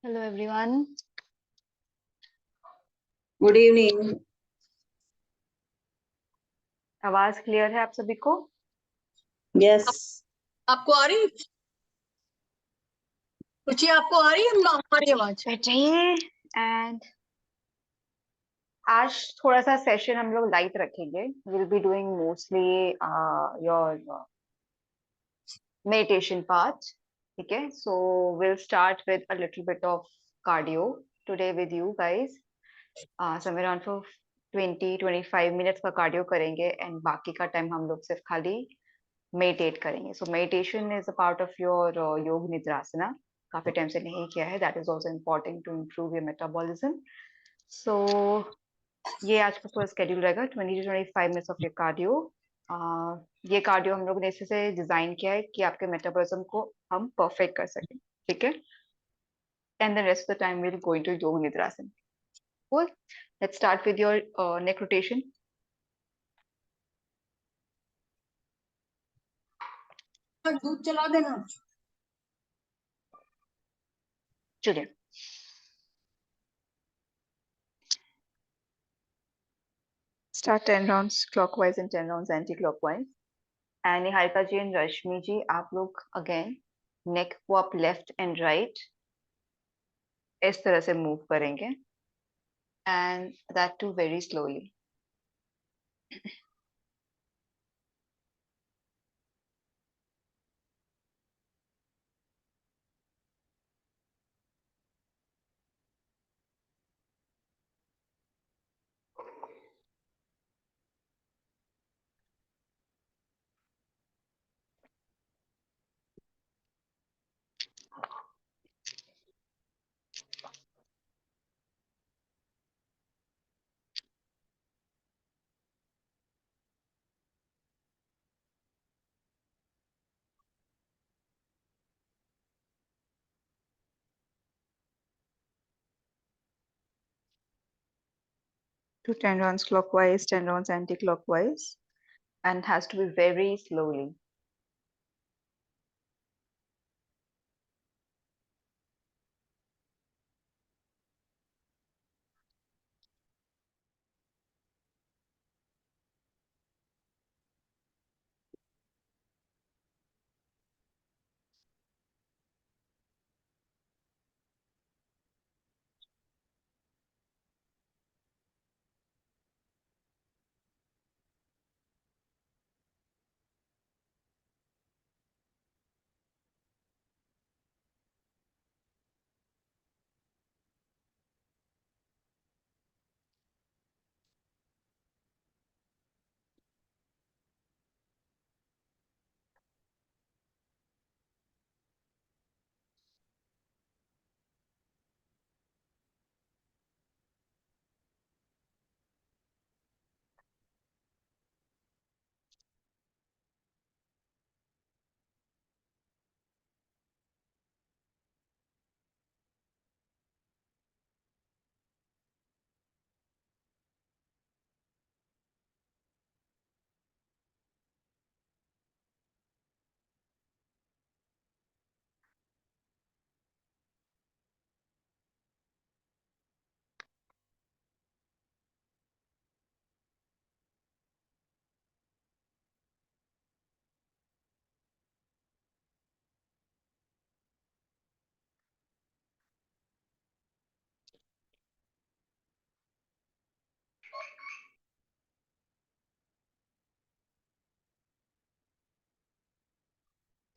Hello everyone. Good evening. आवाज clear है आप सभी को? यस। आपको आ रही रुचि? आपको आ रही है हमारी आवाज? बैठिए। एंड आज थोड़ा सा सेशन हम लोग लाइट रखेंगे। Will be doing mostly your meditation part. ठीक है, so will start with a little bit of cardio today with you guys. Somewhere around for 20-25 minutes का कार्डियो करेंगे एंड बाकी का टाइम हम लोग सिर्फ खाली मेडिटेट करेंगे। So meditation is a part of your yoga nidrasana. काफी टाइम से नहीं किया है, that is also important to improve your metabolism. So ये आज का पूरा स्केड्यूल रहेगा, 20-25 मिनट्स ऑफ योर कार्डियो। ये कार्डियो हम लोग ने इसी से डिजाइन किया है कि आपके मेटाबॉलिज्म को हम परफेक्ट कर सकें। ठीक है, and the rest of the time will go into योग निद्रासन। Cool. Let's start with your neck rotation. दूध चला देना। चलिए, start 10 rounds clockwise and 10 rounds anti-clockwise. And Niharika ji and रश्मि जी, आप लोग again neck को आप left and right इस तरह से move करेंगे, and that too very slowly. 10 rounds clockwise, 10 rounds anti-clockwise, and has to be very slowly.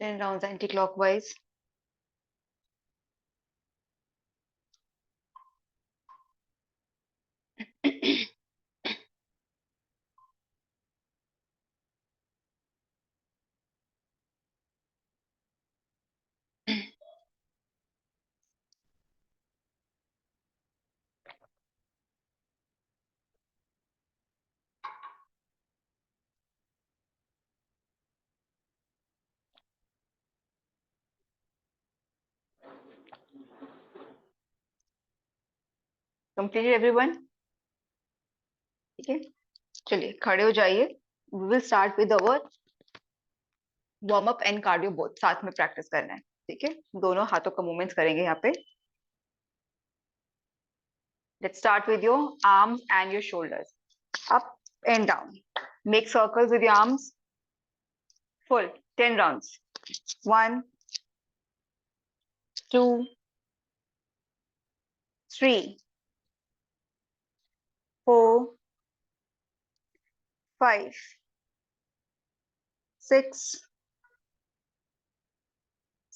10 rounds anti-clockwise. Completed everyone? ठीक है, चलिए खड़े हो जाइए. We will start with our warm up and cardio both साथ में प्रैक्टिस करना है. ठीक है, दोनों हाथों का मूवमेंट्स करेंगे यहाँ पे. Let's start with your arms and your shoulders. Up and down. Make circles with your arms. Full 10 rounds. 1, 2, 3, 4, 5, 6,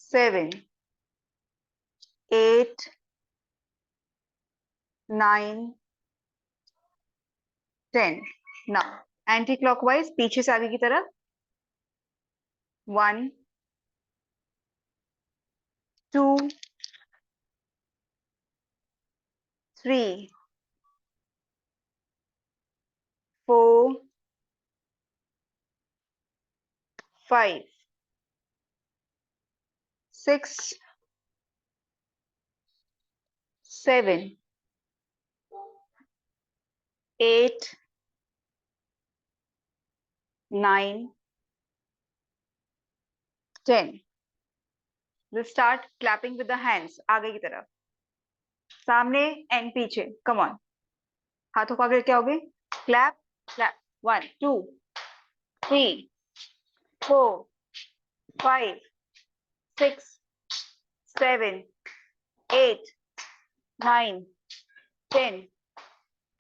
7, 8, 9, 10. Now anti-clockwise पीछे से आगे की तरफ. 1, 2, 3, 4, 5, 6, 7, 8, 9, 10. We'll start clapping with the hands. आगे की तरफ, सामने एंड पीछे. कम ऑन, हाथों को आगे क्या होगे? Clap clap. 1, 2, 3, 4, 5, 6, 7, 8, 9, 10.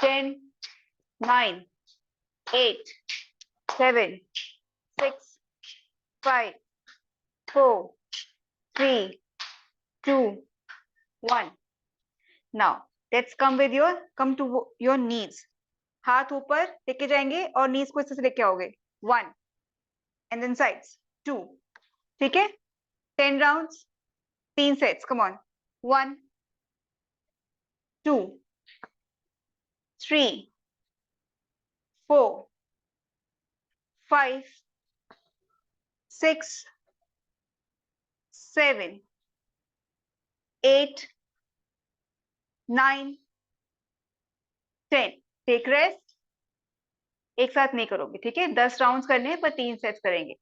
10, 9, 8, 7, 6, 5, 4, 3, 2, 1. Now let's come to your knees. हाथ ऊपर लेके जाएंगे और नीज को इस तरह से लेके आओगे. 1 and then sides. 2. ठीक है, 10 rounds, 3 sets. Come on. 1, 2, 3, 4, 5, 6, 7, 8, 9, 10. Take rest. एक साथ नहीं करोगे, ठीक है? 10 राउंड्स करने हैं पर 3 सेट्स करेंगे.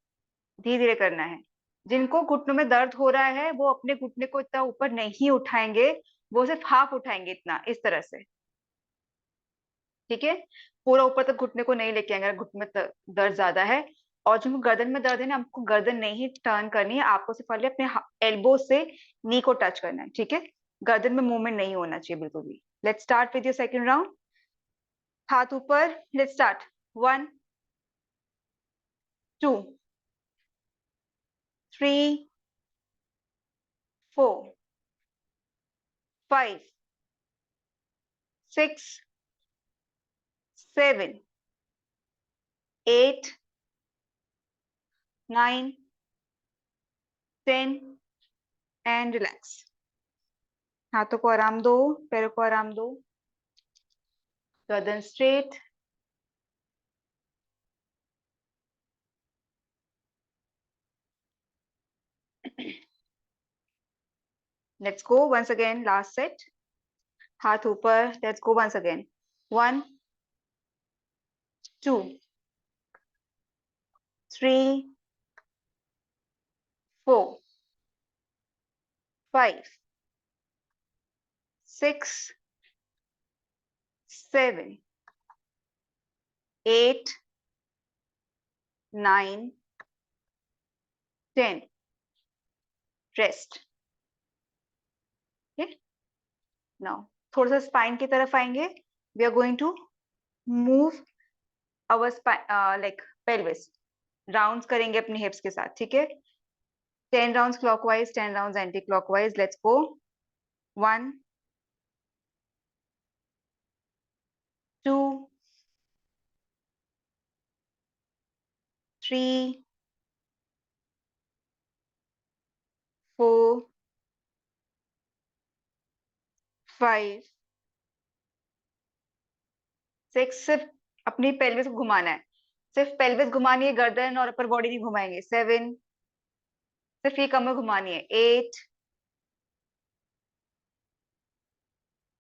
धीरे धीरे करना है. जिनको घुटनों में दर्द हो रहा है वो अपने घुटने को इतना ऊपर नहीं उठाएंगे, वो सिर्फ हाफ उठाएंगे, इतना, इस तरह से. ठीक है, पूरा ऊपर तक घुटने को नहीं लेके आएंगे अगर घुटने में दर्द ज्यादा है. और जिनको गर्दन में दर्द है ना, हमको गर्दन नहीं टर्न करनी है, आपको सिर्फ पहले अपने एल्बो से नी को टच करना है. ठीक है, गर्दन में मूवमेंट नहीं होना चाहिए बिल्कुल भी. Let's start with your second round. हाथ ऊपर. Let's start. 1, 2, 3, 4, 5, 6, 7, 8, 9, 10 and relax. हाथों को आराम दो, पैरों को आराम दो. गर्दन straight. Let's go once again. Last set. हाथ ऊपर. Let's go once again. 1, 2, 3, 4, 5, 6, 7, 8, 9, 10. Rest. Okay. Now थोड़ा सा स्पाइन की तरफ आएंगे. We are going to move our spine like pelvis. Rounds करेंगे अपनी हिप्स के साथ. ठीक है, 10 rounds clockwise, 10 rounds anti-clockwise. Let's go. 1, 2, 3, 4, 5, 6. सिर्फ अपनी पेल्विस को घुमाना है, सिर्फ पेल्विस घुमानी है, गर्दन और अपर बॉडी नहीं घुमाएंगे. 7, सिर्फ ये कमर घुमानी है. 8,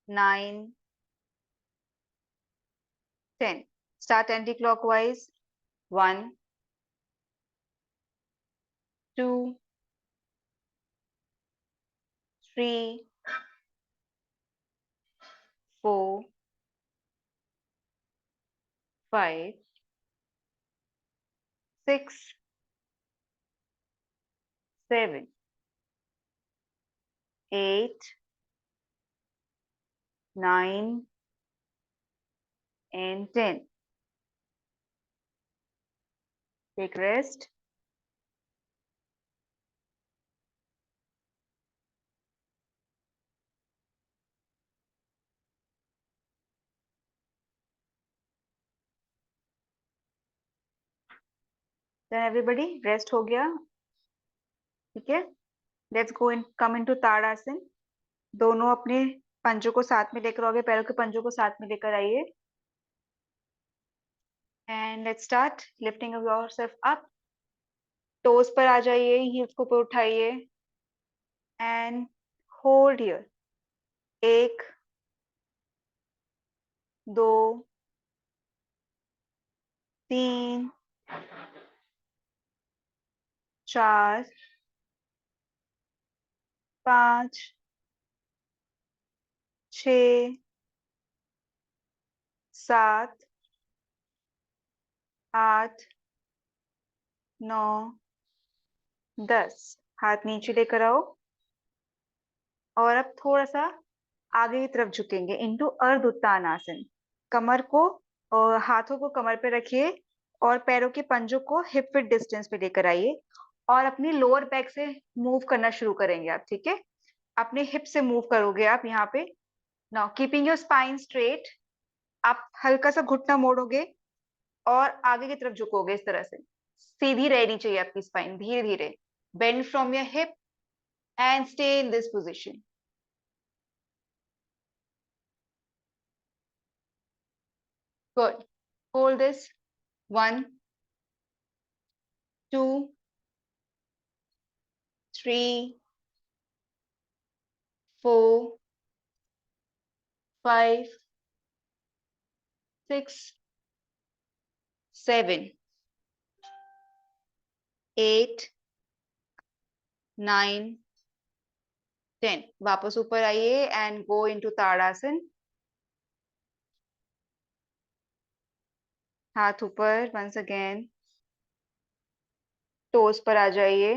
9, 10. Start anti-clockwise. 1, 2, 3, 4, 5, 6, 7, 8, 9 and 10. Take rest. Then everybody rest हो गया. ठीक है. Let's go and come into ताड़ासन. दोनों अपने पंजों को साथ में लेकर आओगे, पैरों के पंजों को साथ में लेकर आइए. And let's start lifting yourself up. Toes पर आ जाइए, हील्स को ऊपर उठाइए and hold here. 1, 2, 3, 4, 5, 6, 7, 8, 9, 10. हाथ नीचे लेकर आओ और अब थोड़ा सा आगे की तरफ झुकेंगे इनटू अर्ध उत्तानासन. कमर को और हाथों को कमर पे रखिए और पैरों के पंजों को हिप विड्थ डिस्टेंस पे लेकर आइए और अपनी लोअर बैक से मूव करना शुरू करेंगे आप. ठीक है. अपने हिप से मूव करोगे आप यहाँ पे. Now keeping your spine straight. आप हल्का सा घुटना मोड़ोगे और आगे की तरफ झुकोगे इस तरह से. सीधी रहनी चाहिए आपकी स्पाइन. धीरे धीरे bend from your hip and stay in this position. Good. Hold this. 1, 2, 3, 4, 5, 6, 7, 8, 9, 10. वापस ऊपर आइए and go into ताड़ासन. हाथ ऊपर. once again. टोस पर आ जाइए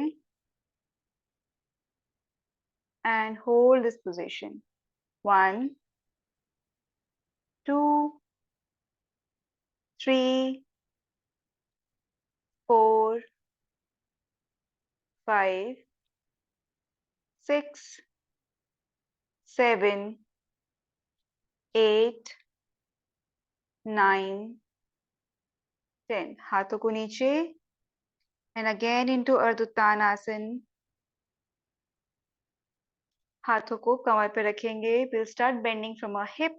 and hold this position. 1, 2, 3, 4, 5, 6, 7, 8, 9, 10. हाथों को नीचे and again into Ardha Uttanasana. हाथों को कमर पे रखेंगे. We'll start bending from our hip.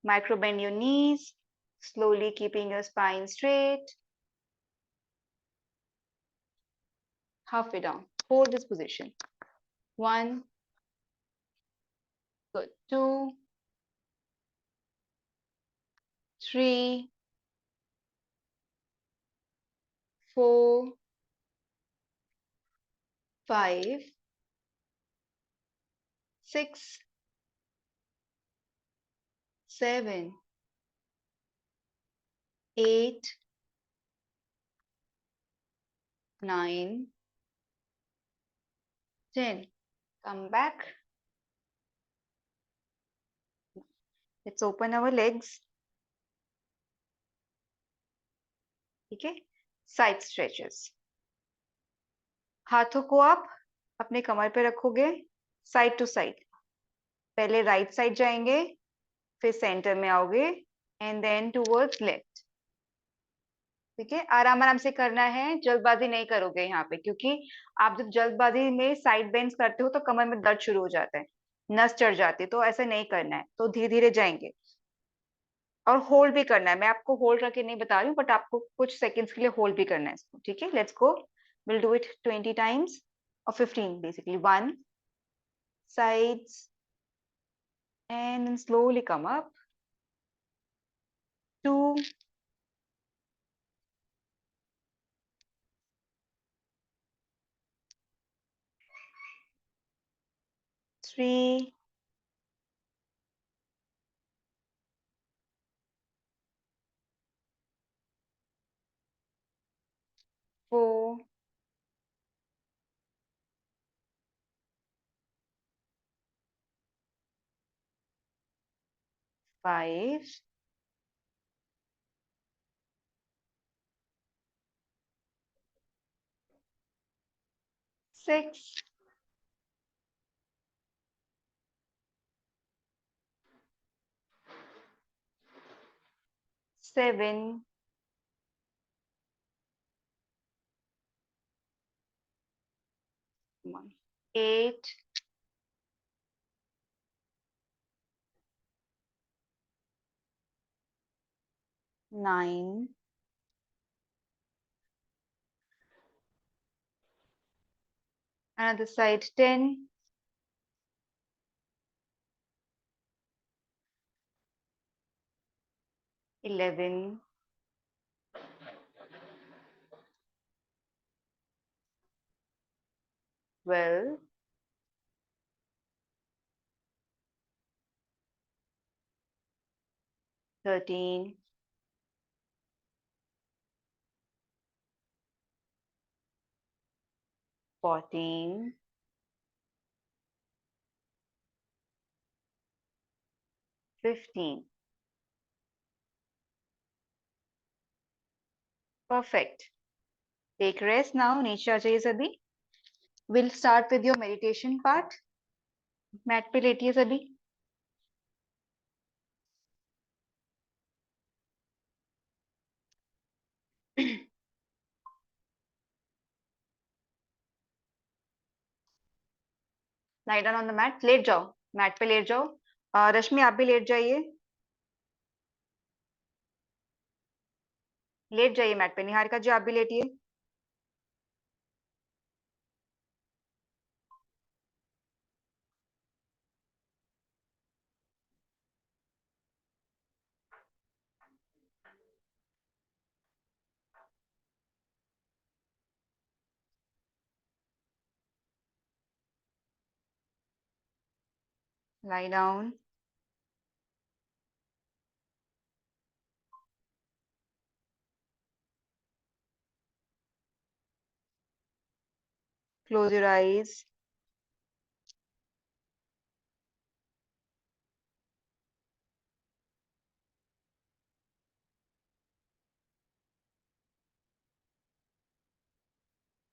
Micro bend your knees, slowly keeping your spine straight. Halfway down. Hold this position. 1, good. 2, 3, 4, 5, 6, 7, 8, 9, 10. Come back. Let's open our legs. Okay. Side stretches. हाथों को आप अपने कमर पे रखोगे, साइड टू साइड। पहले right side जाएंगे, फिर centre में आओगे, एंड देन टूवर्ड्स लेफ्ट। ठीक है, आराम आराम से करना है, जल्दबाजी नहीं करोगे यहाँ पे, क्योंकि आप जब जल्दबाजी में साइड बेंड करते हो तो कमर में दर्द शुरू हो जाता है, नस चढ़ जाती है, तो ऐसा नहीं करना है। तो धीरे धीरे जाएंगे और होल्ड भी करना है। मैं आपको होल्ड करके नहीं बता रही हूँ, बट आपको कुछ सेकंड्स के लिए होल्ड भी करना है इसको। ठीक है, let's go. Will do it 20 times और 15 basically. 1 sides and then slowly come up. 2, 3, 4, 5, 6, 7, 8, 9, another side 10, 11, 12, 13, 14, 15. Perfect. Take rest now. नीचे आ जाइए सभी. We'll start with your meditation part. Mat पे लेटिए सभी. Lie down on the mat. लेट जाओ. Mat पे लेट जाओ. रश्मि आप भी लेट जाइए. लेट जाइए मैट पे. निहारिका जी आप भी लेटिए. Lie down. Close your eyes.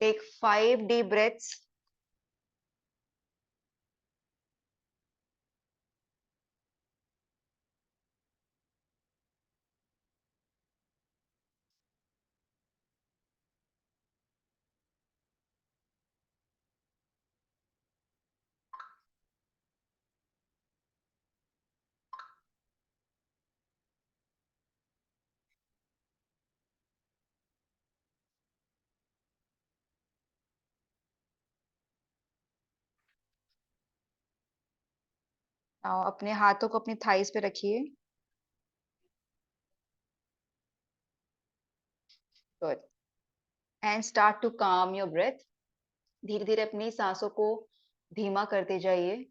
Take 5 deep breaths. अपने हाथों को अपनी थाइस पे रखिए. Good. And start to calm your breath. धीरे धीरे अपनी सांसों को धीमा करते जाइए.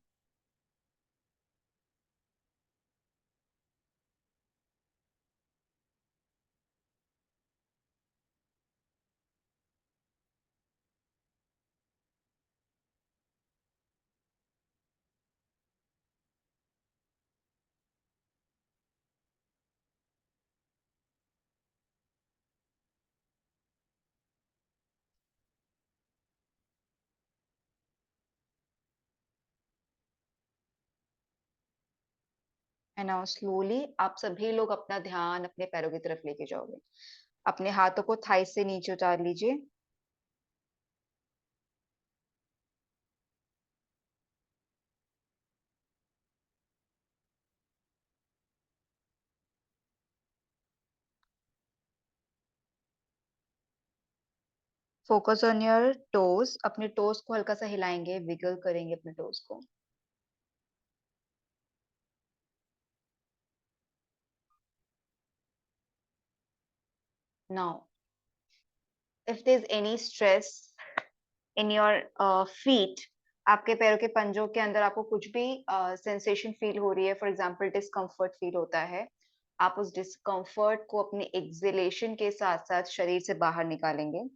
एंड नाउ स्लोली आप सभी लोग अपना ध्यान अपने पैरों की तरफ लेके जाओगे। अपने हाथों को थाई से नीचे उतार लीजिए। Focus on your toes. अपने टोज को हल्का सा हिलाएंगे, विगल करेंगे अपने टोज को। Now if there's any stress in your feet, आपके पैरों के पंजों के अंदर आपको कुछ भी सेंसेशन फील हो रही है, फॉर एग्जांपल डिस्कम्फर्ट फील होता है, आप उस डिस्कम्फर्ट को अपनी एक्सहेलेशन के साथ साथ शरीर से बाहर निकालेंगे।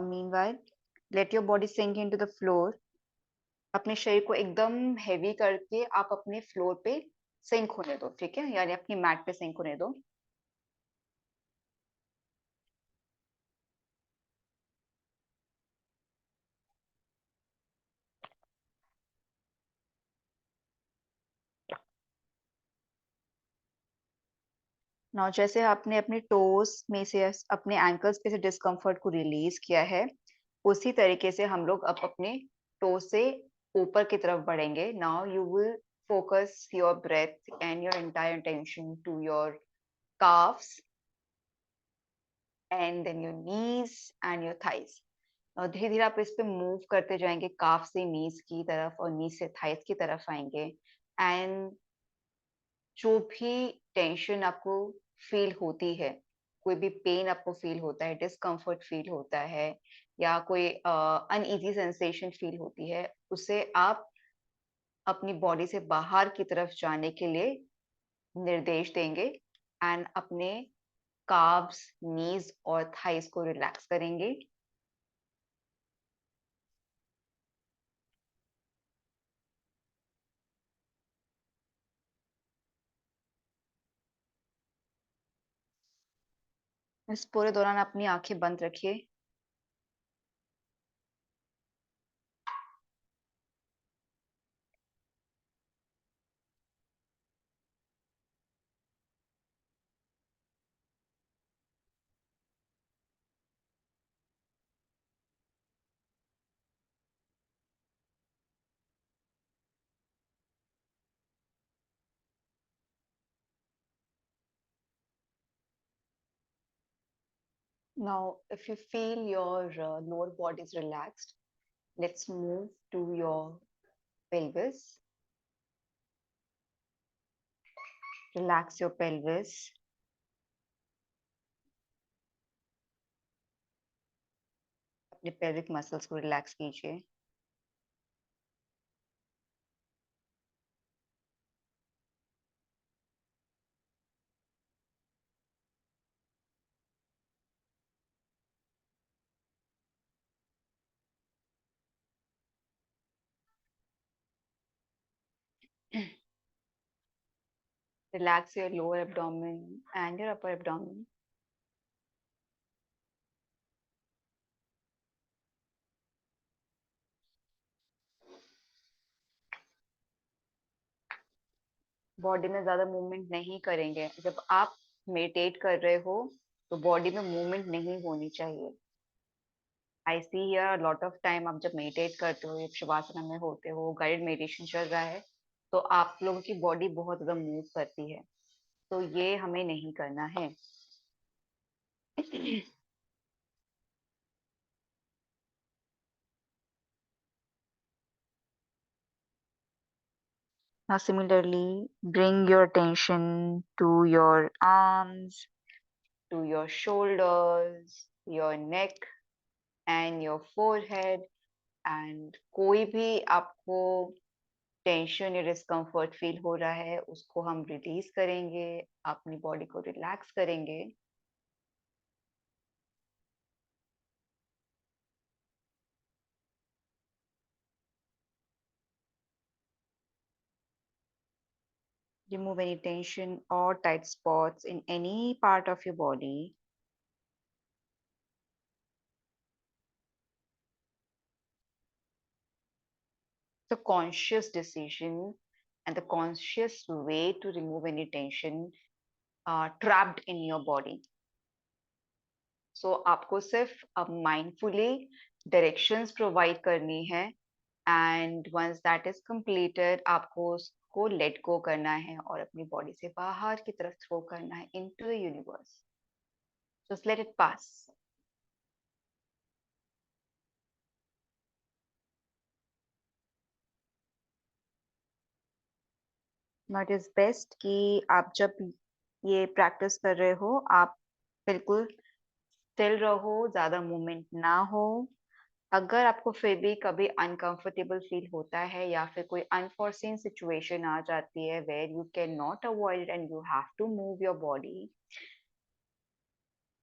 meanwhile let your body sink into the floor। अपने शरीर को एकदम हेवी करके आप अपने फ्लोर पे सिंक होने दो, ठीक है, यानी अपनी मैट पे सिंक होने दो। नाउ जैसे आपने अपने टोस में से अपने एंकल्स पे से डिस्कम्फर्ट को रिलीज किया है, उसी तरीके से हम लोग अब अपने टो से ऊपर की तरफ बढ़ेंगे। Now you will focus your breath and your entire attention to your calves and then your knees and your thighs। और धीरे धीरे आप इस पे मूव करते जाएंगे, काफ से नीज की तरफ और नीज से थाइस की तरफ आएंगे। एंड जो भी टेंशन आपको फील होती है, कोई भी पेन आपको फील होता है, डिस्कम्फर्ट फील होता है, या कोई अनईजी सेंसेशन फील होती है, उसे आप अपनी बॉडी से बाहर की तरफ जाने के लिए निर्देश देंगे एंड अपने काब्स, नीज और थाइस को रिलैक्स करेंगे। इस पूरे दौरान अपनी आंखें बंद रखिए। Now, if you feel your lower body is relaxed, let's move to your pelvis. Relax your pelvis. अपने pelvic muscles को relax कीजिए। Relax your lower abdomen and your upper abdomen. Body में ज्यादा मूवमेंट नहीं करेंगे। जब आप मेडिटेट कर रहे हो तो बॉडी में मूवमेंट नहीं होनी चाहिए। I see here lot of time, आप जब मेडिटेट करते हो, शवासना में होते हो, गाइडेड मेडिटेशन चल रहा है, तो आप लोगों की बॉडी बहुत ज्यादा मूव करती है, तो ये हमें नहीं करना है। Now similarly, bring your attention to your arms, to your shoulders, your neck and your forehead, and कोई भी आपको टेंशन या डिस्कम्फर्ट फील हो रहा है उसको हम रिलीज करेंगे, अपनी बॉडी को रिलैक्स करेंगे। Remove any tension or tight spots in any part of your body. The conscious decision and the conscious way to remove any tension trapped in your body. So आपको सिर्फ अब mindfully directions provide करनी है, and once that is completed आपको उसको let go करना है और अपनी body से बाहर की तरफ throw करना है into the universe. Just let it pass. Now it is best कि आप जब ये practice कर रहे हो आप बिल्कुल स्टिल रहो, ज्यादा मूवमेंट ना हो। अगर आपको फिर भी कभी अनकंफर्टेबल फील होता है या फिर कोई अनफोर्सीन सिचुएशन आ जाती है where you can not avoid and you have to move your body,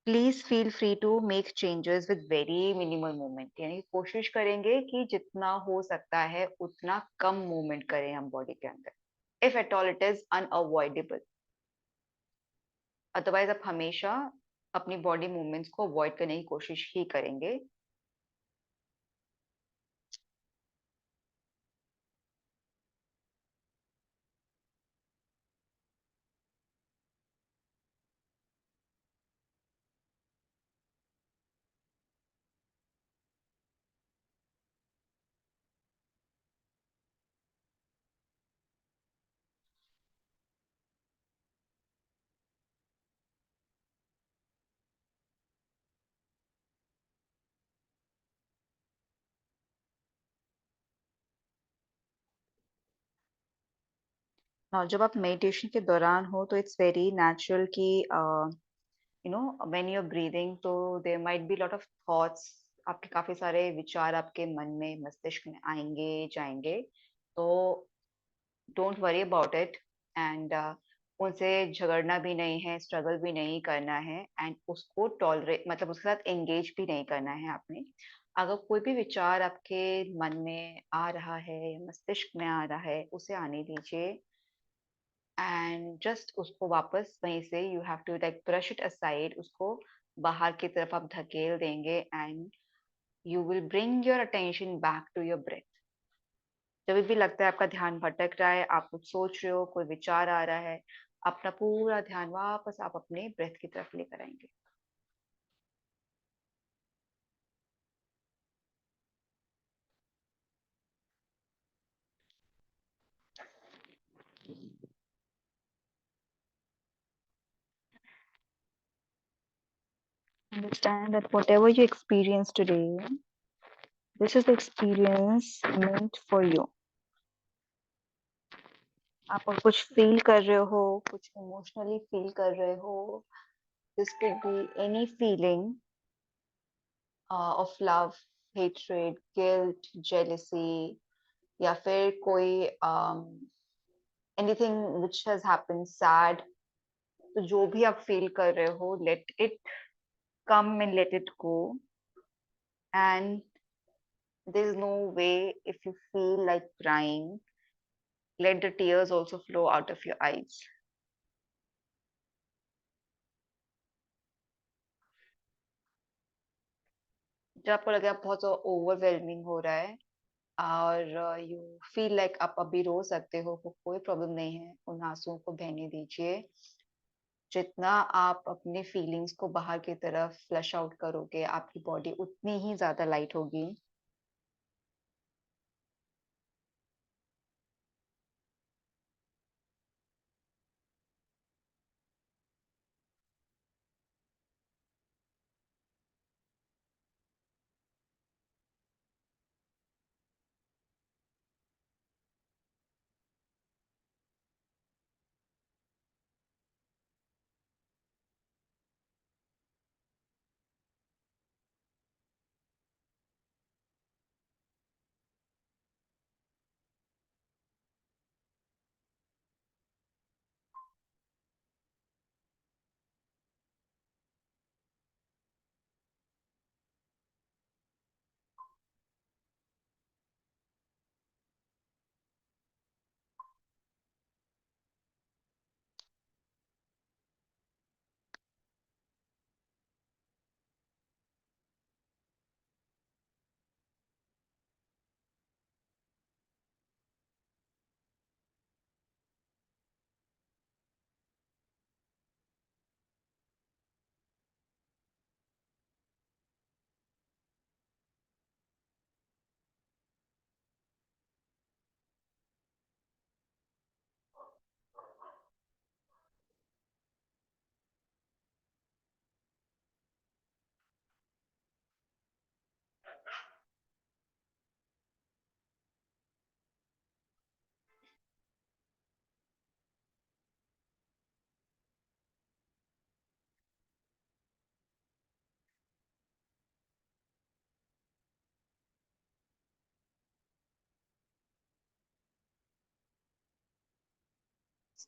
please feel free to make changes with very minimal movement. यानी कोशिश करेंगे कि जितना हो सकता है उतना कम मूवमेंट करें हम बॉडी के अंदर, if at all it is unavoidable. Otherwise आप हमेशा अपनी बॉडी मूवमेंट्स को अवॉइड करने की कोशिश ही करेंगे। जब आप मेडिटेशन के दौरान हो तो इट्स वेरी नेचुरल कि व्हेन यू आर ब्रीदिंग तो there might be lot of thoughts, आपके काफी सारे विचार आपके मन में मस्तिष्क में आएंगे जाएंगे। तो don't worry about it, and उनसे झगड़ना भी नहीं है, स्ट्रगल भी नहीं करना है, एंड उसको टॉलरेट मतलब उसके साथ एंगेज भी नहीं करना है आपने। अगर कोई भी विचार आपके मन में आ रहा है या मस्तिष्क में आ रहा है उसे आने दीजिए, एंड जस्ट उसको वापस वहीं से you have to like brush it aside, उसको बाहर की तरफ आप धकेल देंगे, and you will bring your attention back to your breath. जब भी लगता है आपका ध्यान भटक रहा है, आप कुछ सोच रहे हो, कोई विचार आ रहा है, अपना पूरा ध्यान वापस आप अपने ब्रेथ की तरफ लेकर आएंगे। Understand that whatever you experience today, this is the experience meant for you. आप और कुछ फील कर रहे हो, कुछ इमोशनली फील कर रहे हो, this could be any feeling of love, hatred, guilt, jealousy, या फिर कोई anything which has happened sad. तो जो भी आप फील कर रहे हो, let it come and let it go, and there is no way, if you feel like crying, let the tears also flow out of your eyes. जब आपको लगे आप बहुत ओवरवेलमिंग हो रहा है और यू फील लाइक आप अभी रो सकते हो, कोई प्रॉब्लम नहीं है, उन आंसुओं को बहने दीजिए। जितना आप अपने फीलिंग्स को बाहर की तरफ फ्लश आउट करोगे, आपकी बॉडी उतनी ही ज्यादा लाइट होगी।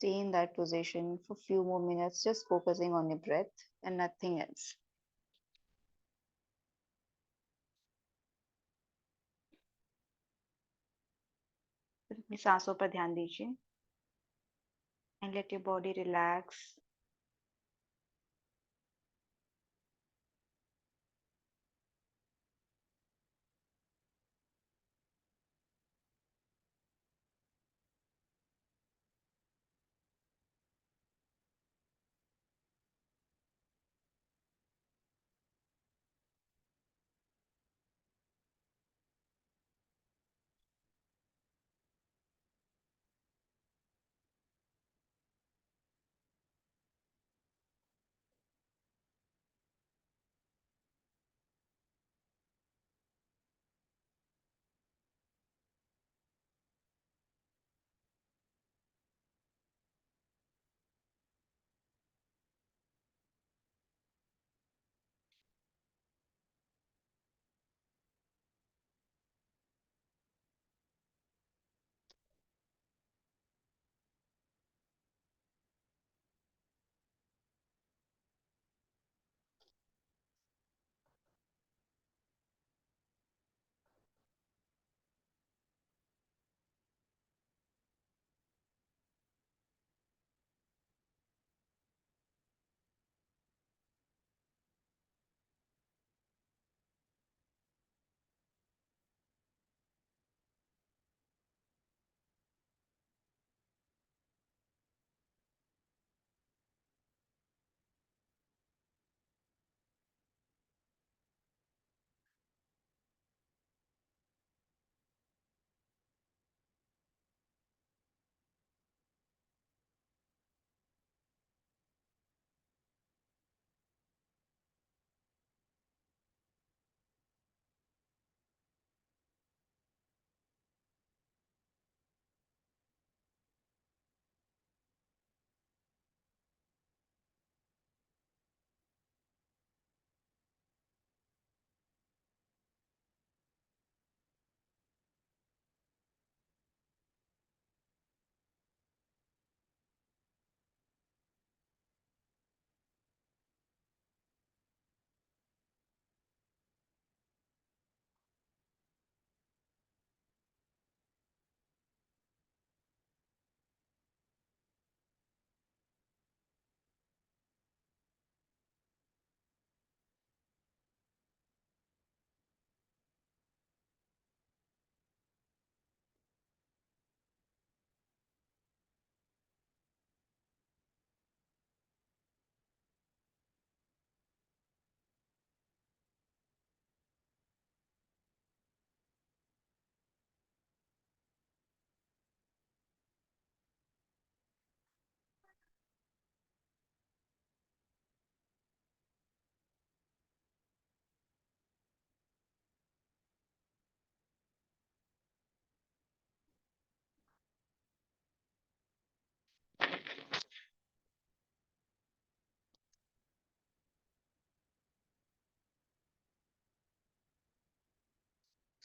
stay in that position for few more minutes, just focusing on your breath and nothing else. अपनी सांसों पर ध्यान दीजिए and let your body relax.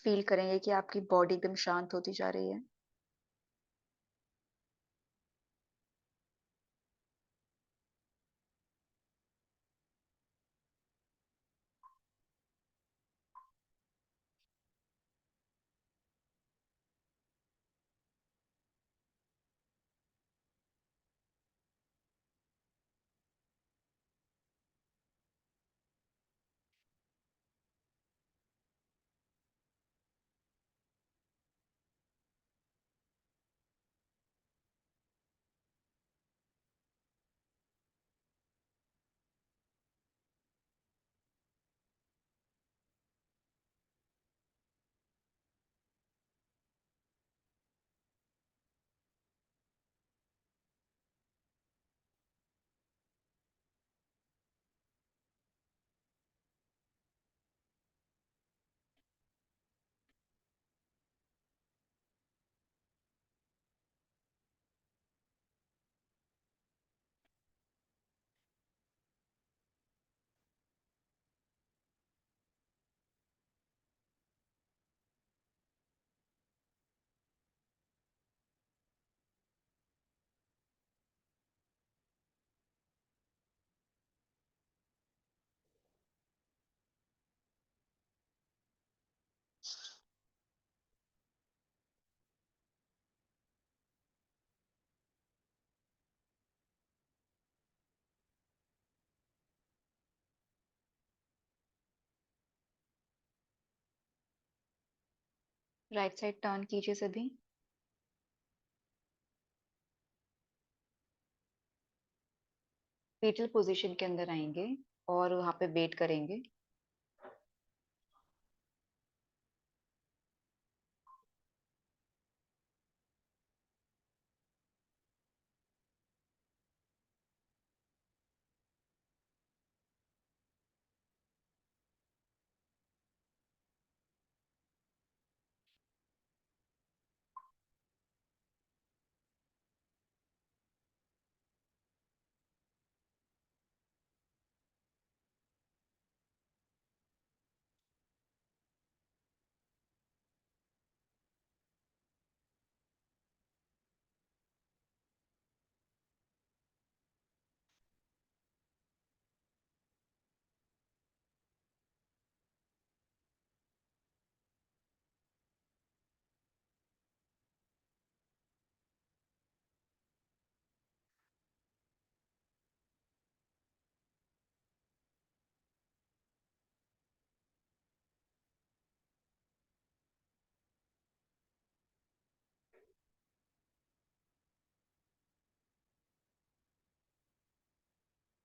Feel करेंगे कि आपकी बॉडी एकदम शांत होती जा रही है. राइट साइड टर्न कीजिए सभी। फीटल पोजीशन के अंदर आएंगे और वहां पे वेट करेंगे।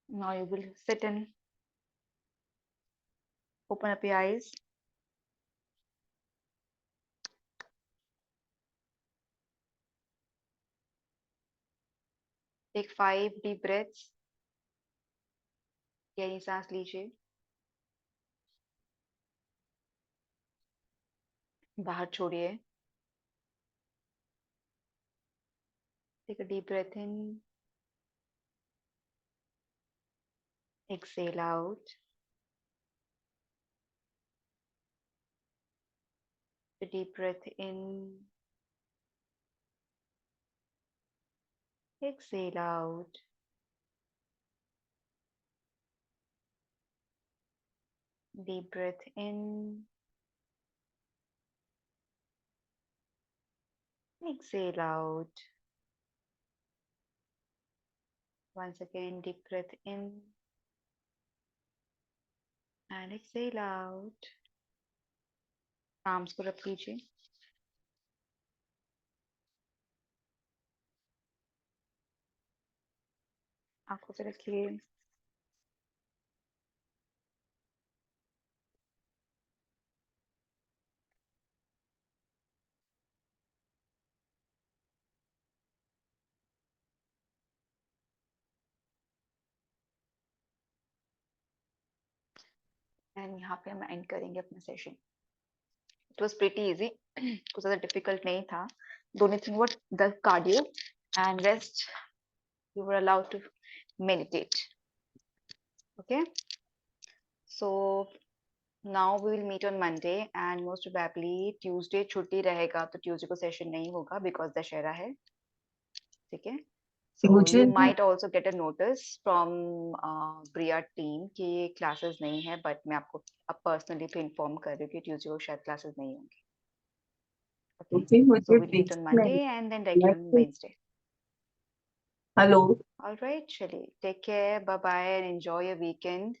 Now you will sit in, open up your eyes. Take 5 deep breaths. गहरी सांस लीजिए, बाहर छोड़िए। Take a deep breath in, exhale out. A deep breath in, exhale out. Deep breath in, exhale out. Once again, deep breath in and exhale out. Arms को रख लीजिए, आंखों पे रखिए। एंड यहाँ पे हम एंड करेंगे अपना session. It was pretty easy, कुछ ज़्यादा डिफिकल्ट नहीं था। The only thing was the cardio and rest you were allowed to meditate. Okay, so now we will meet on Monday and most probably Tuesday छुट्टी रहेगा, तो Tuesday को session नहीं होगा because दशहरा है। ठीक है, so you might also get a notice from Priya team कि क्लासेस नहीं है, but मैं आपको अब पर्सनली पे इन्फॉर्म कर रही हूँ कि Tuesday को शायद क्लासेस नहीं होंगी। Okay, so we'll meet on Monday and then regular on Wednesday. Hello. All right, चलिए, take care, bye bye and enjoy your weekend.